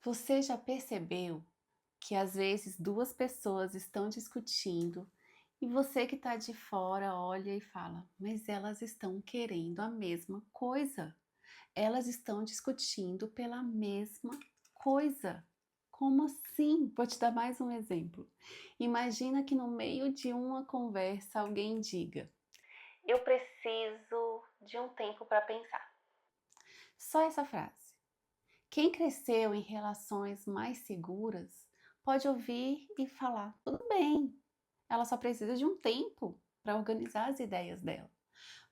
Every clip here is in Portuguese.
Você já percebeu que às vezes duas pessoas estão discutindo e você que está de fora olha e fala, mas elas estão querendo a mesma coisa. Elas estão discutindo pela mesma coisa. Como assim? Vou te dar mais um exemplo. Imagina que no meio de uma conversa alguém diga: eu preciso de um tempo para pensar. Só essa frase. Quem cresceu em relações mais seguras pode ouvir e falar: tudo bem, ela só precisa de um tempo para organizar as ideias dela.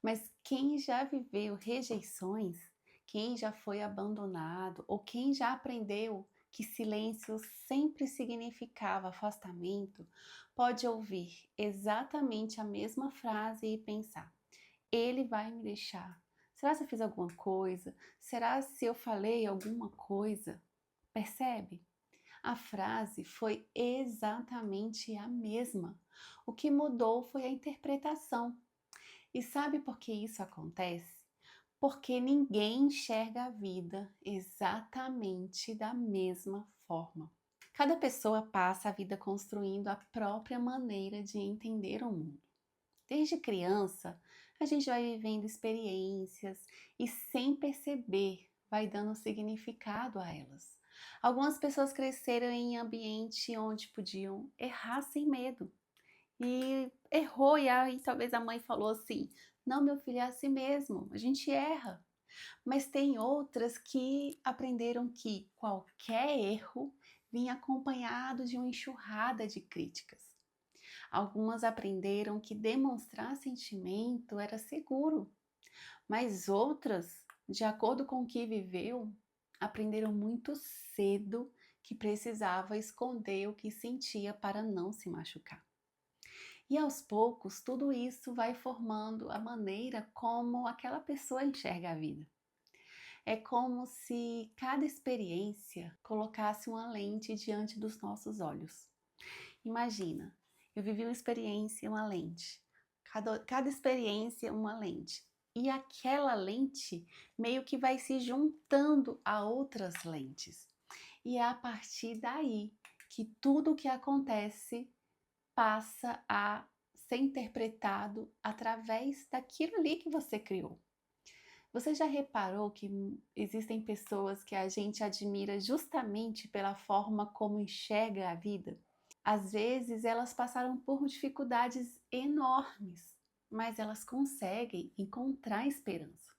Mas quem já viveu rejeições, quem já foi abandonado ou quem já aprendeu que silêncio sempre significava afastamento, pode ouvir exatamente a mesma frase e pensar: ele vai me deixar. Será se eu fiz alguma coisa? Será se eu falei alguma coisa? Percebe? A frase foi exatamente a mesma. O que mudou foi a interpretação. E sabe por que isso acontece? Porque ninguém enxerga a vida exatamente da mesma forma. Cada pessoa passa a vida construindo a própria maneira de entender o mundo. Desde criança, a gente vai vivendo experiências e, sem perceber, vai dando significado a elas. Algumas pessoas cresceram em ambiente onde podiam errar sem medo. E errou, e aí talvez a mãe falou assim: não, meu filho, é assim mesmo, a gente erra. Mas tem outras que aprenderam que qualquer erro vinha acompanhado de uma enxurrada de críticas. Algumas aprenderam que demonstrar sentimento era seguro, mas outras, de acordo com o que viveu, aprenderam muito cedo que precisava esconder o que sentia para não se machucar. E aos poucos, tudo isso vai formando a maneira como aquela pessoa enxerga a vida. É como se cada experiência colocasse uma lente diante dos nossos olhos. Imagina, eu vivi uma experiência, uma lente. Cada experiência, uma lente. E aquela lente meio que vai se juntando a outras lentes. E é a partir daí que tudo o que acontece passa a ser interpretado através daquilo ali que você criou. Você já reparou que existem pessoas que a gente admira justamente pela forma como enxerga a vida? Às vezes elas passaram por dificuldades enormes, mas elas conseguem encontrar esperança.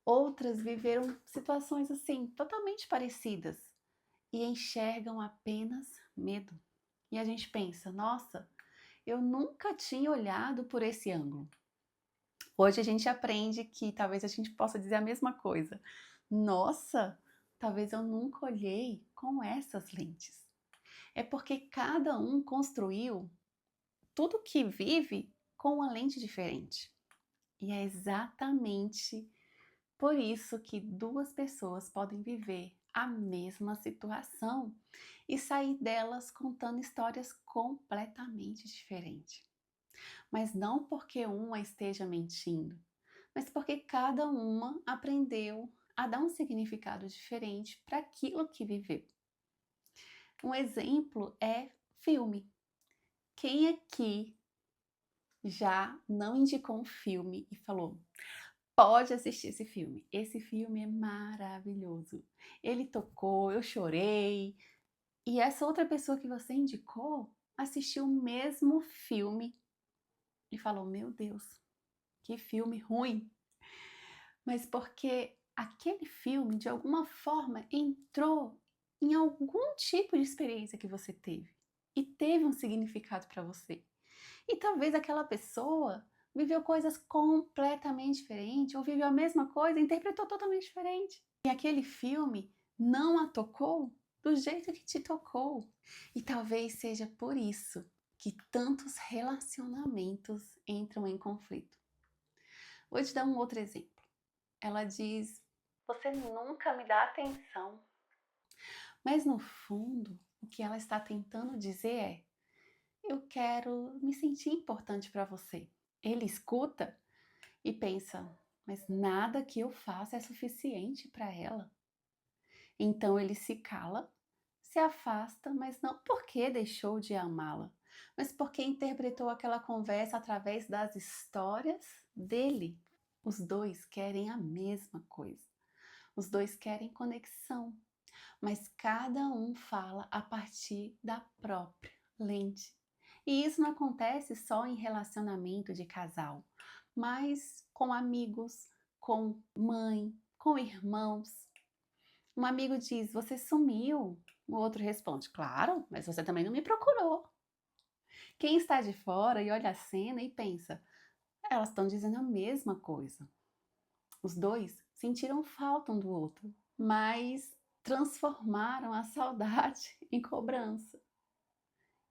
Outras viveram situações assim, totalmente parecidas e enxergam apenas medo. E a gente pensa, nossa, eu nunca tinha olhado por esse ângulo. Hoje a gente aprende que talvez a gente possa dizer a mesma coisa. Nossa, talvez eu nunca olhei com essas lentes. É porque cada um construiu tudo que vive com uma lente diferente. E é exatamente por isso que duas pessoas podem viver a mesma situação e sair delas contando histórias completamente diferentes. Mas não porque uma esteja mentindo, mas porque cada uma aprendeu a dar um significado diferente para aquilo que viveu. Um exemplo é filme. Quem aqui já não indicou um filme e falou: pode assistir esse filme, esse filme é maravilhoso, ele tocou, eu chorei, e essa outra pessoa que você indicou assistiu o mesmo filme e falou: meu Deus, que filme ruim. Mas porque aquele filme, de alguma forma, entrou em algum tipo de experiência que você teve e teve um significado para você. E talvez aquela pessoa viveu coisas completamente diferentes ou viveu a mesma coisa e interpretou totalmente diferente. E aquele filme não a tocou do jeito que te tocou. E talvez seja por isso que tantos relacionamentos entram em conflito. Vou te dar um outro exemplo. Ela diz: você nunca me dá atenção. Mas no fundo, o que ela está tentando dizer é: eu quero me sentir importante para você. Ele escuta e pensa: mas nada que eu faça é suficiente para ela. Então ele se cala, se afasta, mas não porque deixou de amá-la, mas porque interpretou aquela conversa através das histórias dele. Os dois querem a mesma coisa, os dois querem conexão, mas cada um fala a partir da própria lente. E isso não acontece só em relacionamento de casal, mas com amigos, com mãe, com irmãos. Um amigo diz: "Você sumiu." O outro responde: "Claro, mas você também não me procurou." Quem está de fora e olha a cena e pensa: elas estão dizendo a mesma coisa. Os dois sentiram falta um do outro, mas transformaram a saudade em cobrança.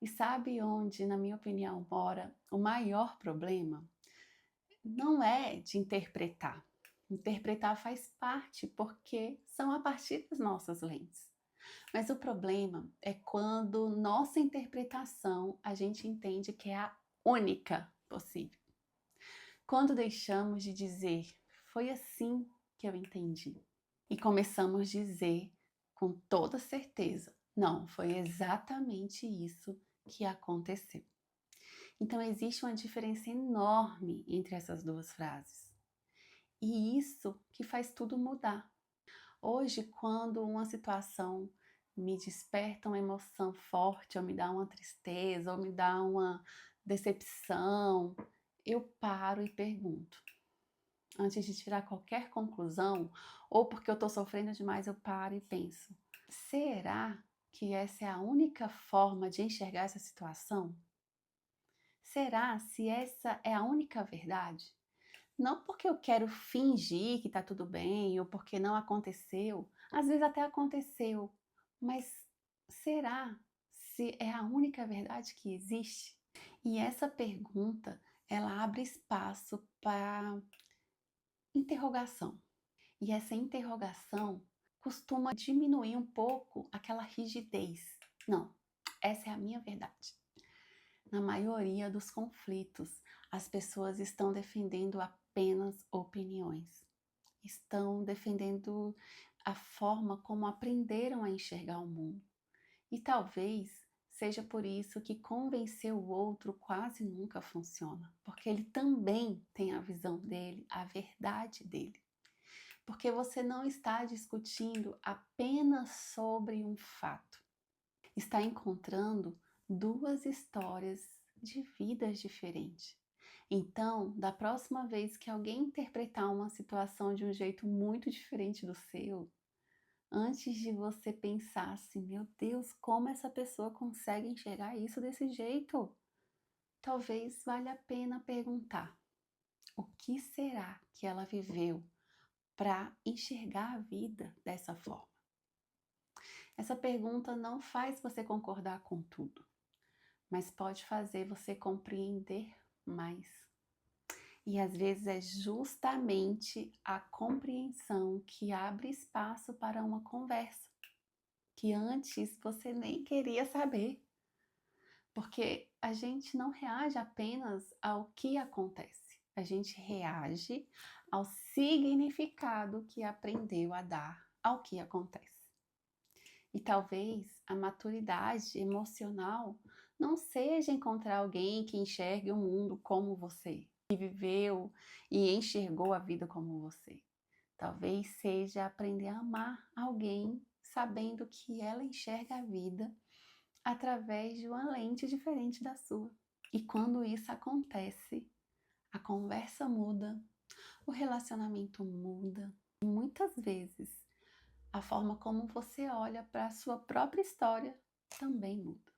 E sabe onde, na minha opinião, mora o maior problema? Não é de interpretar. Interpretar faz parte, porque são a partir das nossas lentes. Mas o problema é quando nossa interpretação a gente entende que é a única possível. Quando deixamos de dizer, foi assim que eu entendi, e começamos a dizer com toda certeza, não, foi exatamente isso que aconteceu. Então existe uma diferença enorme entre essas duas frases. E isso que faz tudo mudar. Hoje, quando uma situação me desperta uma emoção forte, ou me dá uma tristeza, ou me dá uma decepção, eu paro e pergunto. Antes de tirar qualquer conclusão, ou porque eu estou sofrendo demais, eu paro e penso: será que essa é a única forma de enxergar essa situação? Será se essa é a única verdade? Não porque eu quero fingir que está tudo bem ou porque não aconteceu, às vezes até aconteceu, mas será se é a única verdade que existe? E essa pergunta, ela abre espaço para interrogação. E essa interrogação costuma diminuir um pouco aquela rigidez. Não, essa é a minha verdade. Na maioria dos conflitos, as pessoas estão defendendo apenas opiniões. Estão defendendo a forma como aprenderam a enxergar o mundo. E talvez seja por isso que convencer o outro quase nunca funciona, porque ele também tem a visão dele, a verdade dele. Porque você não está discutindo apenas sobre um fato, está encontrando duas histórias de vidas diferentes. Então, da próxima vez que alguém interpretar uma situação de um jeito muito diferente do seu, antes de você pensar assim, meu Deus, como essa pessoa consegue enxergar isso desse jeito? Talvez valha a pena perguntar: o que será que ela viveu para enxergar a vida dessa forma? Essa pergunta não faz você concordar com tudo, mas pode fazer você compreender mais. E às vezes é justamente a compreensão que abre espaço para uma conversa que antes você nem queria saber. Porque a gente não reage apenas ao que acontece, a gente reage ao significado que aprendeu a dar ao que acontece. E talvez a maturidade emocional não seja encontrar alguém que enxergue o mundo como você, que viveu e enxergou a vida como você. Talvez seja aprender a amar alguém sabendo que ela enxerga a vida através de uma lente diferente da sua. E quando isso acontece, a conversa muda, o relacionamento muda. E muitas vezes, a forma como você olha para a sua própria história também muda.